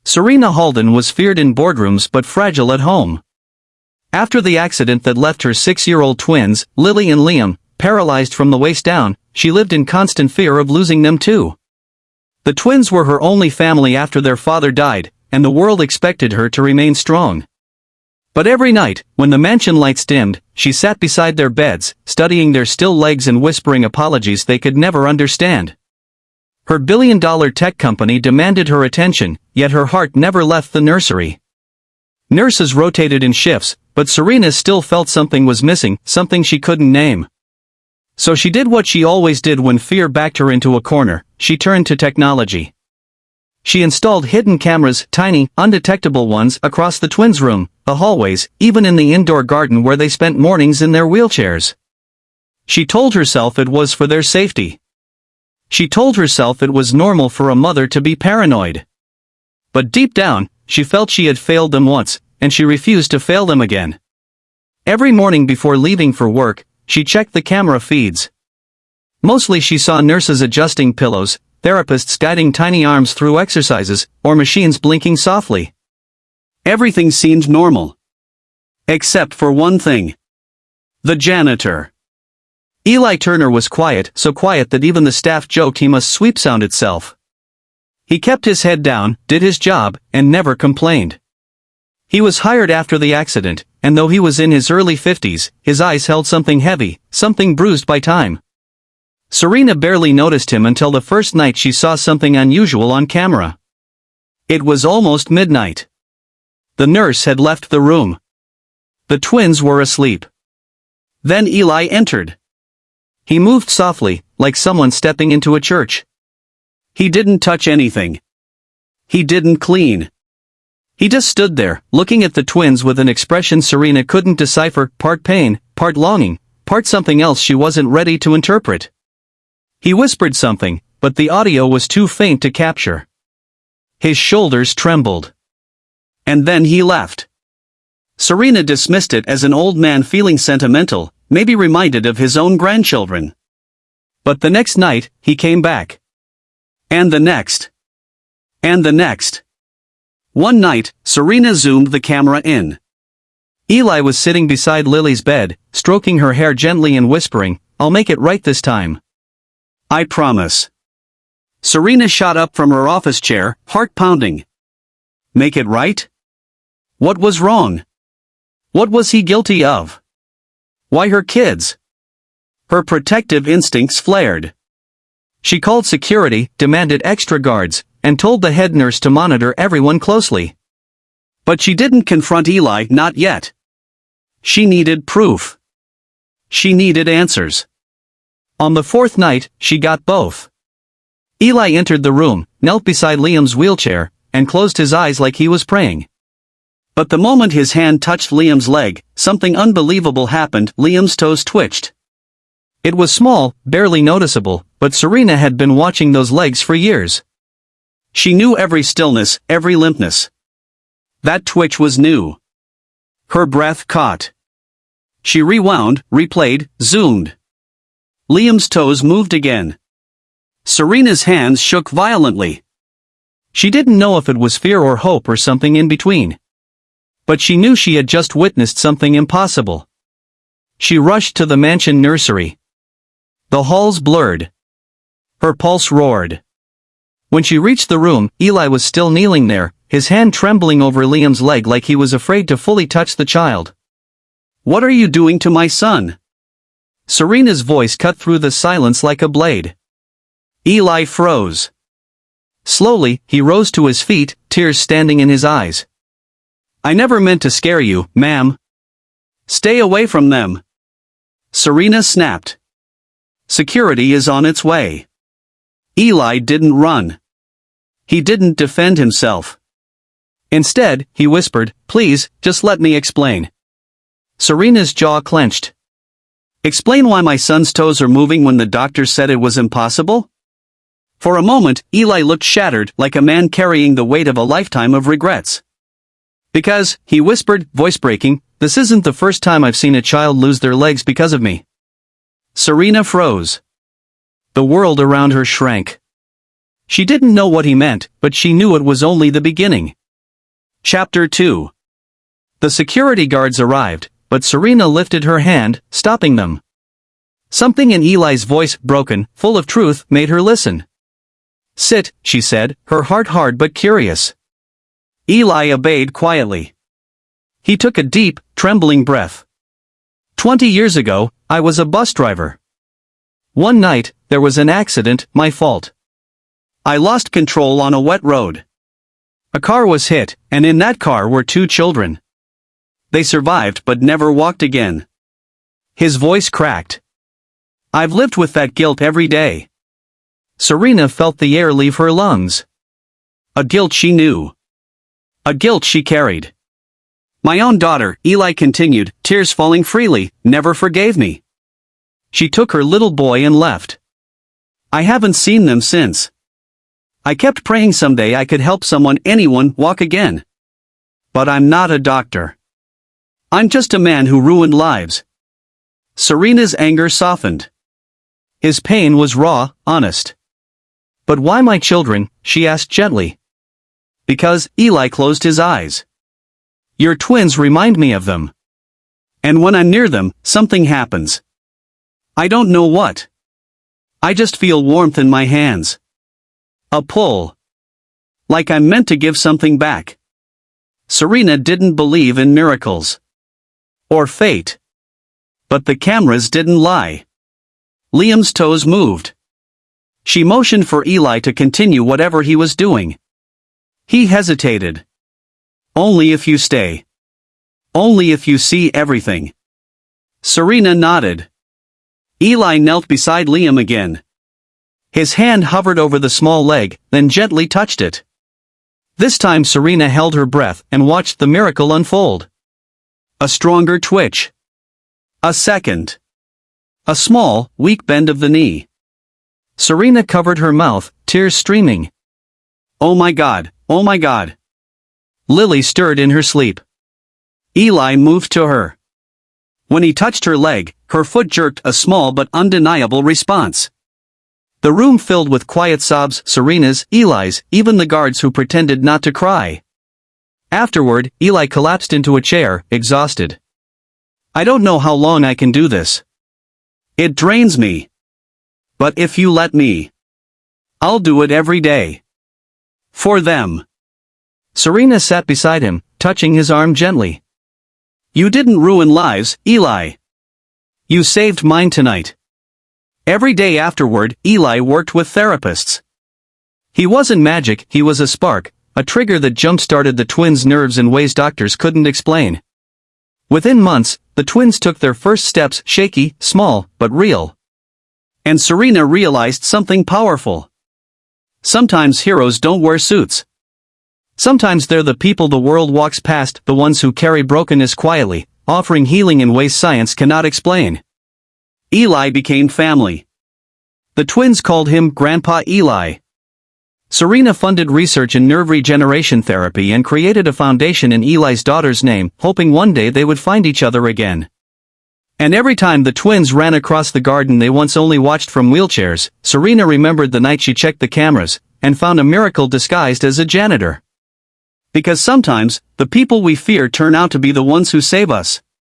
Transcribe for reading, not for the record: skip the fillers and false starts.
Serena Halden was feared in boardrooms but fragile at home. After the accident that left her 6-year-old twins, Lily and Liam, paralyzed from the waist down, she lived in constant fear of losing them too. The twins were her only family after their father died, and the world expected her to remain strong. But every night, when the mansion lights dimmed, she sat beside their beds, studying their still legs and whispering apologies they could never understand. Her billion-dollar tech company demanded her attention, yet her heart never left the nursery. Nurses rotated in shifts, but Serena still felt something was missing, something she couldn't name. So she did what she always did when fear backed her into a corner: she turned to technology. She installed hidden cameras, tiny, undetectable ones, across the twins' room, the hallways, even in the indoor garden where they spent mornings in their wheelchairs. She told herself it was for their safety. She told herself it was normal for a mother to be paranoid. But deep down, she felt she had failed them once, and she refused to fail them again. Every morning before leaving for work, she checked the camera feeds. Mostly she saw nurses adjusting pillows, therapists guiding tiny arms through exercises, or machines blinking softly. Everything seemed normal. Except for one thing. The janitor. Eli Turner was quiet, so quiet that even the staff joked he must sweep sound itself. He kept his head down, did his job, and never complained. He was hired after the accident, and though he was in his early 50s, his eyes held something heavy, something bruised by time. Serena barely noticed him until the first night she saw something unusual on camera. It was almost midnight. The nurse had left the room. The twins were asleep. Then Eli entered. He moved softly, like someone stepping into a church. He didn't touch anything. He didn't clean. He just stood there, looking at the twins with an expression Serena couldn't decipher, part pain, part longing, part something else she wasn't ready to interpret. He whispered something, but the audio was too faint to capture. His shoulders trembled. And then he left. Serena dismissed it as an old man feeling sentimental, maybe reminded of his own grandchildren. But the next night, he came back. And the next. And the next. One night, Serena zoomed the camera in. Eli was sitting beside Lily's bed, stroking her hair gently and whispering, "I'll make it right this time. I promise." Serena shot up from her office chair, heart pounding. Make it right? What was wrong? What was he guilty of? Why her kids? Her protective instincts flared. She called security, demanded extra guards, and told the head nurse to monitor everyone closely. But she didn't confront Eli, not yet. She needed proof. She needed answers. On the fourth night, she got both. Eli entered the room, knelt beside Liam's wheelchair, and closed his eyes like he was praying. But the moment his hand touched Liam's leg, something unbelievable happened. Liam's toes twitched. It was small, barely noticeable, but Serena had been watching those legs for years. She knew every stillness, every limpness. That twitch was new. Her breath caught. She rewound, replayed, zoomed. Liam's toes moved again. Serena's hands shook violently. She didn't know if it was fear or hope or something in between. But she knew she had just witnessed something impossible. She rushed to the mansion nursery. The halls blurred. Her pulse roared. When she reached the room, Eli was still kneeling there, his hand trembling over Liam's leg like he was afraid to fully touch the child. "What are you doing to my son?" Serena's voice cut through the silence like a blade. Eli froze. Slowly, he rose to his feet, tears standing in his eyes. "I never meant to scare you, ma'am. Stay away from them." Serena snapped. "Security is on its way." Eli didn't run. He didn't defend himself. Instead, he whispered, "Please, just let me explain." Serena's jaw clenched. "Explain why my son's toes are moving when the doctor said it was impossible?" For a moment, Eli looked shattered, like a man carrying the weight of a lifetime of regrets. "Because," he whispered, voice breaking, "this isn't the first time I've seen a child lose their legs because of me." Serena froze. The world around her shrank. She didn't know what he meant, but she knew it was only the beginning. Chapter 2. The security guards arrived, but Serena lifted her hand, stopping them. Something in Eli's voice, broken, full of truth, made her listen. "Sit," she said, her heart hard but curious. Eli obeyed quietly. He took a deep, trembling breath. 20 years ago, I was a bus driver. One night, there was an accident, my fault. I lost control on a wet road. A car was hit, and in that car were 2 children. They survived but never walked again. His voice cracked. I've lived with that guilt every day. Serena felt the air leave her lungs. A guilt she knew. A guilt she carried. My own daughter, Eli continued, tears falling freely, never forgave me. She took her little boy and left. I haven't seen them since. I kept praying someday I could help anyone walk again. But I'm not a doctor. I'm just a man who ruined lives. Serena's anger softened. His pain was raw, honest. But why my children? She asked gently. Because, Eli closed his eyes. Your twins remind me of them. And when I'm near them, something happens. I don't know what. I just feel warmth in my hands. A pull. Like I'm meant to give something back. Serena didn't believe in miracles. Or fate. But the cameras didn't lie. Liam's toes moved. She motioned for Eli to continue whatever he was doing. He hesitated. Only if you stay. Only if you see everything. Serena nodded. Eli knelt beside Liam again. His hand hovered over the small leg, then gently touched it. This time Serena held her breath and watched the miracle unfold. A stronger twitch. A second. A small, weak bend of the knee. Serena covered her mouth, tears streaming. Oh my God, oh my God. Lily stirred in her sleep. Eli moved to her. When he touched her leg, her foot jerked, a small but undeniable response. The room filled with quiet sobs, Serena's, Eli's, even the guards who pretended not to cry. Afterward, Eli collapsed into a chair, exhausted. I don't know how long I can do this. It drains me. But if you let me, I'll do it every day. For them. Serena sat beside him, touching his arm gently. You didn't ruin lives, Eli. You saved mine tonight. Every day afterward, Eli worked with therapists. He wasn't magic, he was a spark, a trigger that jump-started the twins' nerves in ways doctors couldn't explain. Within months, the twins took their first steps, shaky, small, but real. And Serena realized something powerful. Sometimes heroes don't wear suits. Sometimes they're the people the world walks past, the ones who carry brokenness quietly, offering healing in ways science cannot explain. Eli became family. The twins called him Grandpa Eli. Serena funded research in nerve regeneration therapy and created a foundation in Eli's daughter's name, hoping one day they would find each other again. And every time the twins ran across the garden they once only watched from wheelchairs, Serena remembered the night she checked the cameras, and found a miracle disguised as a janitor. Because sometimes, the people we fear turn out to be the ones who save us.